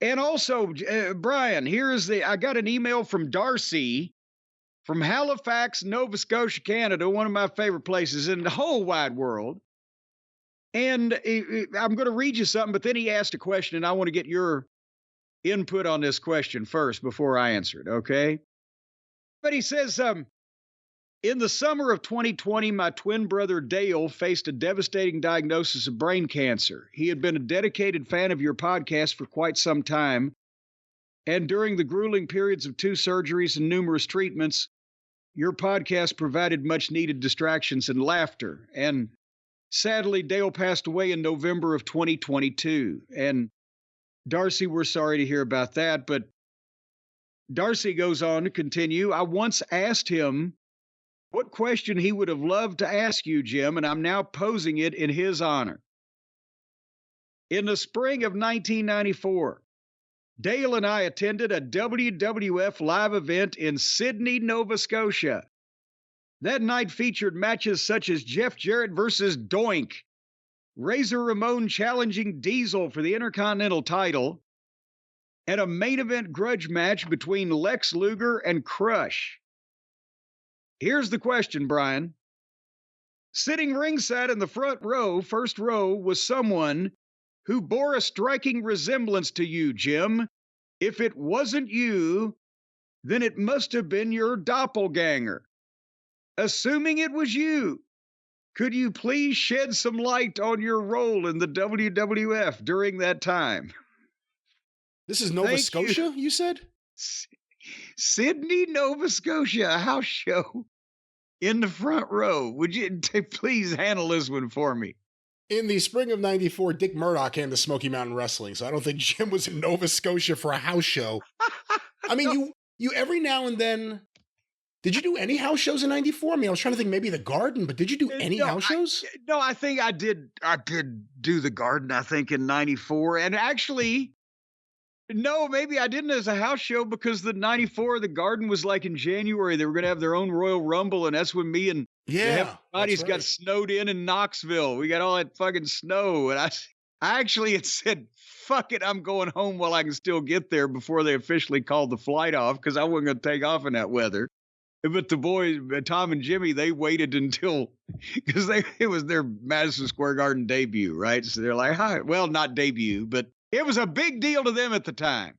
And also, Brian, I got an email from Darcy from Halifax, Nova Scotia, Canada, one of my favorite places in the whole wide world. And I'm going to read you something, but then he asked a question, and I want to get your input on this question first before I answer it, okay? But he says, in the summer of 2020, my twin brother Dale faced a devastating diagnosis of brain cancer. He had been a dedicated fan of your podcast for quite some time, and during the grueling periods of 2 surgeries and numerous treatments, your podcast provided much needed distractions and laughter. And sadly, Dale passed away in November of 2022. And Darcy, we're sorry to hear about that, but Darcy goes on to continue. I once asked him what question he would have loved to ask you, Jim, and I'm now posing it in his honor. In the spring of 1994, Dale and I attended a WWF live event in Sydney, Nova Scotia. That night featured matches such as Jeff Jarrett versus Doink, Razor Ramon challenging Diesel for the Intercontinental title, and a main event grudge match between Lex Luger and Crush. Here's the question, Brian. Sitting ringside in the first row, was someone who bore a striking resemblance to you, Jim. If it wasn't you, then it must have been your doppelganger. Assuming it was you, could you please shed some light on your role in the WWF during that time? This is Nova Scotia, you said? Sydney, Nova Scotia, a house show in the front row. Would you please handle this one for me? In the spring of 94, Dick Murdoch came to Smoky Mountain Wrestling, so I don't think Jim was in Nova Scotia for a house show. I mean, you every now and then... Did you do any house shows in 94? I mean, I was trying to think maybe the Garden, but did you do any house shows? I think I did do the Garden, I think, in 94. And actually, no, maybe I didn't as a house show because the 94, the Garden was like in January. They were going to have their own Royal Rumble, and that's when me and bodies got snowed in Knoxville. We got all that fucking snow. And I actually had said, fuck it, I'm going home while I can still get there before they officially called the flight off because I wasn't going to take off in that weather. But the boys, Tom and Jimmy, they waited until, because it was their Madison Square Garden debut, right? So they're like, hi. Well, not debut, but it was a big deal to them at the time.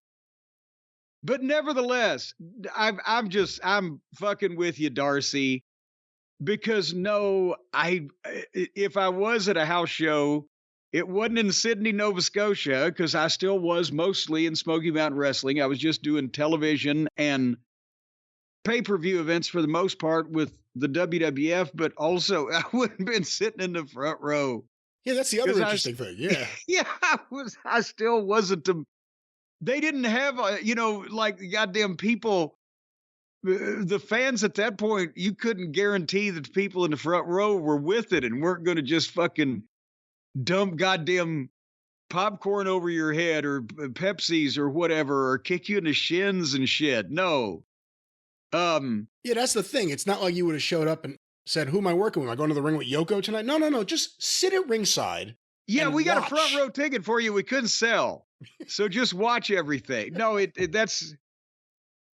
But nevertheless, I'm fucking with you, Darcy, because if I was at a house show, it wasn't in Sydney, Nova Scotia, because I still was mostly in Smoky Mountain Wrestling. I was just doing television and pay-per-view events for the most part with the WWF, but also I wouldn't have been sitting in the front row. Yeah, that's the other interesting thing. Yeah. Yeah, I still wasn't. They didn't have, like the goddamn people, the fans at that point, you couldn't guarantee that the people in the front row were with it and weren't going to just fucking dump goddamn popcorn over your head or Pepsis or whatever, or kick you in the shins and shit. No. Yeah, that's the thing. It's not like you would have showed up and said, who am I working with? Am I going to the ring with Yoko tonight? No. Just sit at ringside. Yeah, we got a front row ticket for you. We couldn't sell. So just watch everything. No, it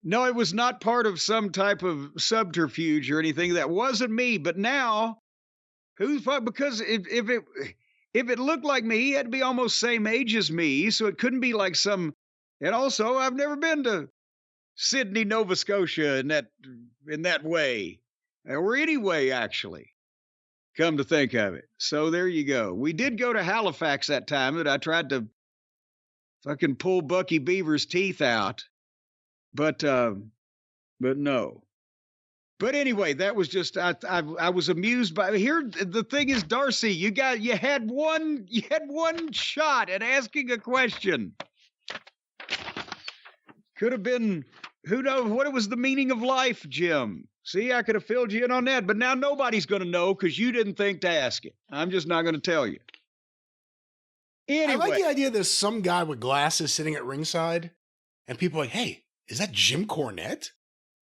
was not part of some type of subterfuge or anything. That wasn't me. But now, because if it looked like me, he had to be almost same age as me. So it couldn't be like and also I've never been to Sydney, Nova Scotia in that way, or any way, actually, come to think of it. So there you go. We did go to Halifax that time that I tried to fucking pull Bucky Beaver's teeth out, but no. But anyway, that was just, I was amused by here. The thing is, Darcy, you had one shot at asking a question. Could have been, who knows what was the meaning of life, Jim? See, I could have filled you in on that, but now nobody's going to know because you didn't think to ask it. I'm just not going to tell you. Anyway. I like the idea there's some guy with glasses sitting at ringside and people are like, hey, is that Jim Cornette?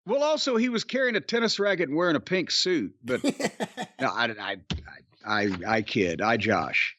Well, also, he was carrying a tennis racket and wearing a pink suit, but no, I kid. I josh.